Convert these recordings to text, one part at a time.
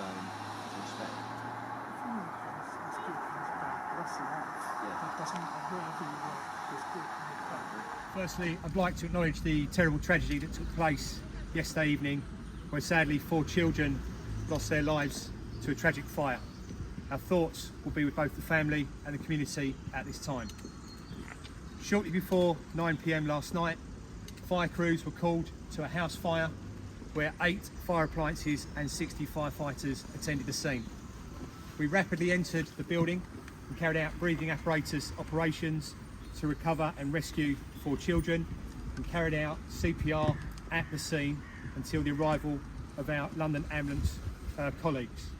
to respect? It's good. It's about blessing life. It doesn't matter wherever you work. It's good. Firstly, I'd like to acknowledge the terrible tragedy that took place yesterday evening, where sadly 4 children lost their lives to a tragic fire. Our thoughts will be with both the family and the community at this time. Shortly before 9 p.m. last night, fire crews were called to a house fire where 8 fire appliances and 60 firefighters attended the scene. We rapidly entered the building and carried out breathing apparatus operations to recover and rescue 4 children, and carried out CPR at the scene until the arrival of our London ambulance colleagues.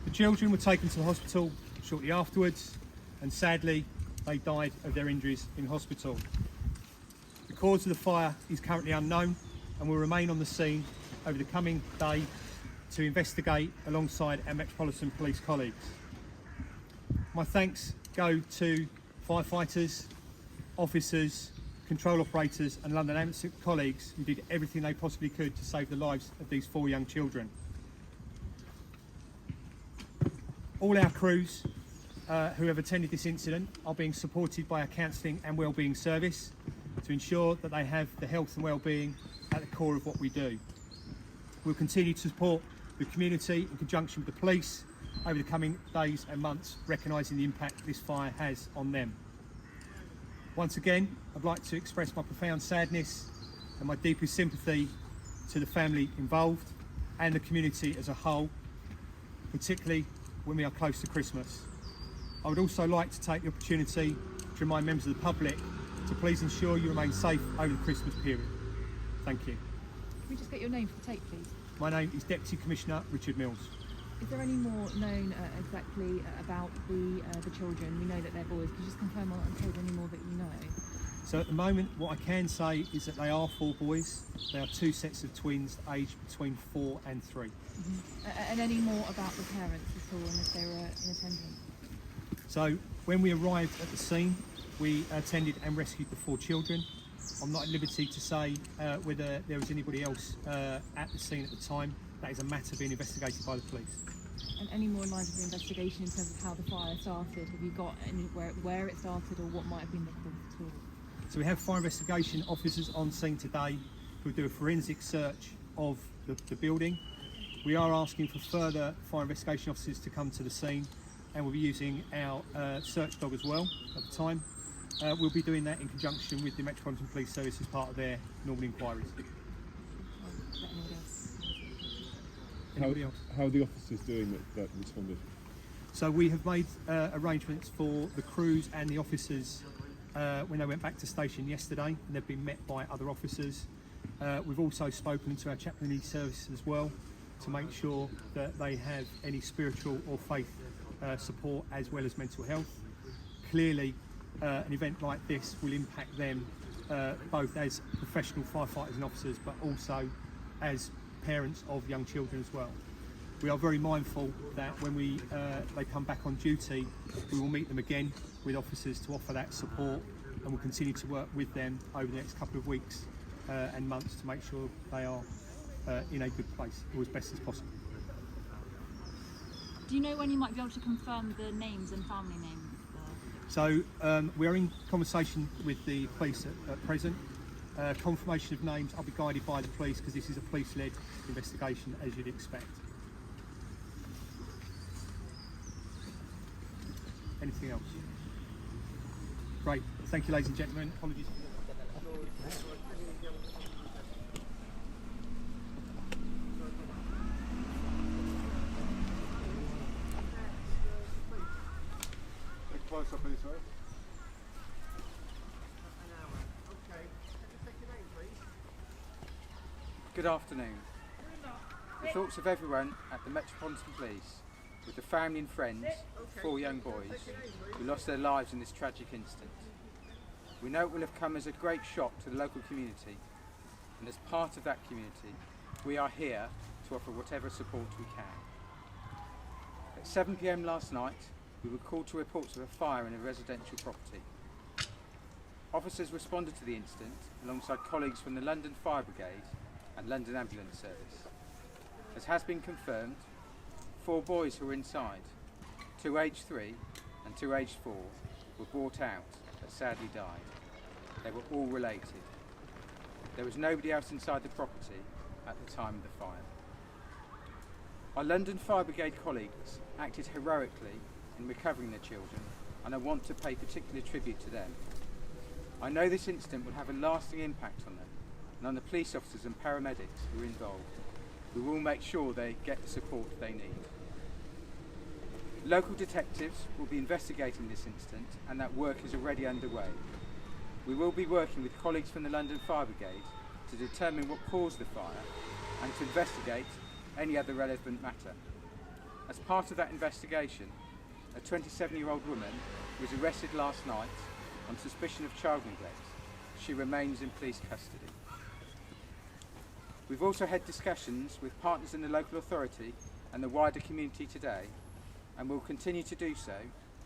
The children were taken to the hospital shortly afterwards, and sadly they died of their injuries in hospital. The cause of the fire is currently unknown and will remain on the scene over the coming day to investigate alongside our Metropolitan Police colleagues. My thanks go to firefighters, officers, control operators and London ambulance colleagues who did everything they possibly could to save the lives of these 4 young children. All our crews who have attended this incident are being supported by our counselling and wellbeing service to ensure that they have the health and wellbeing at the core of what we do. We'll continue to support the community in conjunction with the police over the coming days and months, recognising the impact this fire has on them. Once again, I'd like to express my profound sadness and my deepest sympathy to the family involved and the community as a whole, particularly when we are close to Christmas. I would also like to take the opportunity to remind members of the public to please ensure you remain safe over the Christmas period. Thank you. Can we just get your name for the tape, please? My name is Deputy Commissioner Richard Mills. Is there any more known exactly about the children? We know that they're boys. Can you just confirm or tell us any more that you know? So at the moment, what I can say is that they are 4 boys. They are 2 sets of twins aged between 4 and 3. And any more about the parents at all, and if they were in attendance? So when we arrived at the scene, we attended and rescued the 4 children. I'm not at liberty to say whether there was anybody else at the scene at the time. That is a matter being investigated by the police. And any more lines of the investigation in terms of how the fire started? Have you got anywhere where it started or what might have been the cause at all? So we have fire investigation officers on scene today who will do a forensic search of the building. We are asking for further fire investigation officers to come to the scene, and we'll be using our search dog as well at the time. We'll be doing that in conjunction with the Metropolitan Police Service as part of their normal inquiries. How are the officers doing that responded? So we have made arrangements for the crews and the officers when they went back to station yesterday, and they've been met by other officers. We've also spoken to our chaplaincy service as well to make sure that they have any spiritual or faith support as well as mental health. Clearly, an event like this will impact them both as professional firefighters and officers, but also as parents of young children as well. We are very mindful that when they come back on duty, we will meet them again with officers to offer that support, and we'll continue to work with them over the next couple of weeks and months to make sure they are in a good place or as best as possible. Do you know when you might be able to confirm the names and family names? So we are in conversation with the police at present. Confirmation of names, I'll be guided by the police because this is a police-led investigation, as you'd expect. Anything else? Great. Thank you, ladies and gentlemen. Apologies. Good afternoon. The thoughts of everyone at the Metropolitan Police, with the family and friends of 4 young boys who lost their lives in this tragic incident. We know it will have come as a great shock to the local community, and as part of that community, we are here to offer whatever support we can. At 7 p.m. last night, we were called to reports of a fire in a residential property. Officers responded to the incident alongside colleagues from the London Fire Brigade and London Ambulance Service. As has been confirmed, 4 boys who were inside, 2 aged 3 and 2 aged 4, were brought out but sadly died. They were all related. There was nobody else inside the property at the time of the fire. Our London Fire Brigade colleagues acted heroically in recovering the children, and I want to pay particular tribute to them. I know this incident will have a lasting impact on them and on the police officers and paramedics who are involved. We will make sure they get the support they need. Local detectives will be investigating this incident, and that work is already underway. We will be working with colleagues from the London Fire Brigade to determine what caused the fire and to investigate any other relevant matter. As part of that investigation, a 27-year-old woman was arrested last night on suspicion of child neglect. She remains in police custody. We've also had discussions with partners in the local authority and the wider community today, and will continue to do so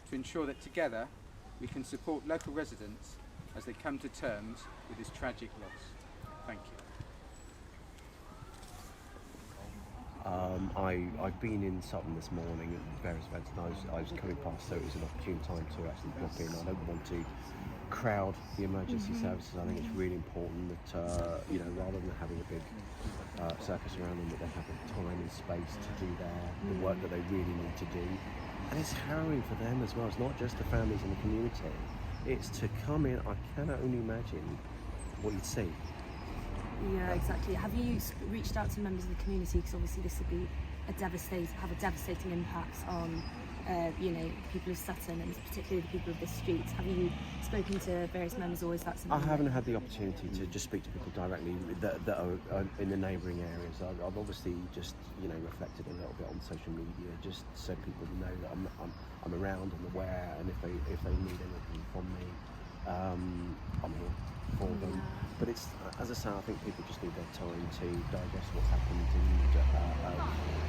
to ensure that together we can support local residents as they come to terms with this tragic loss. Thank you. I've been in Sutton this morning at various events, and I was coming past, so it was an opportune time to actually drop in. I don't want to crowd the emergency services. I think it's really important that rather than having a big circus around them, that they have the time and space to do the work that they really need to do. And it's harrowing for them as well. It's not just the families and the community. It's to come in. I cannot only imagine what you'd see. Yeah, exactly. Have you reached out to members of the community? Because obviously this would be have a devastating impact on, people of Sutton, and particularly the people of this street. Have you spoken to various members, or is that something? I haven't had the opportunity to just speak to people directly that are in the neighbouring areas. I've obviously just reflected a little bit on social media, just so people know that I'm around and aware, and if they need anything from me, I'm here for them. But it's, as I say, I think people just need their time to digest what's happened and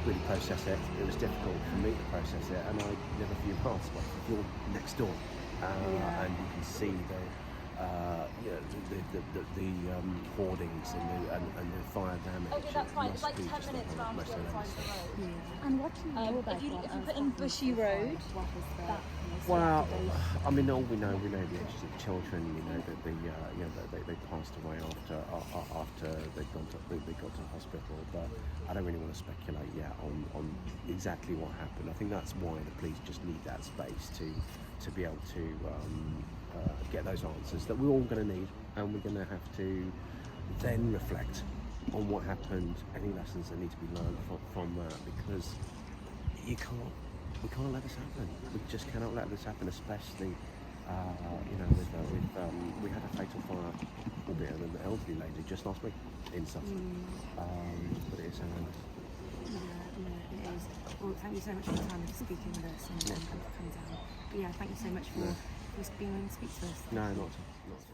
really process it. It was difficult for me to process it, and I live a few miles away. You're next door, and you can see the hoardings and the fire damage. Okay, that's fine. It's like 10 minutes round to the other side of the road. And what do you know about if you put in Bushy Road, well, I mean, all we know the ages of children. We know that they passed away after they got to hospital. But I don't really want to speculate yet on exactly what happened. I think that's why the police just need that space to be able to get those answers that we're all going to need, and we're going to have to then reflect on what happened, any lessons that need to be learned from that, because we can't let this happen. We just cannot let this happen, especially we had a fatal fire, albeit an elderly lady, just last week in Sutton. But it is horrendous. Yeah, it is. Well, thank you so much for your time and for speaking with us and for coming down. But yeah, thank you so much for being willing to speak to us. No, not at all.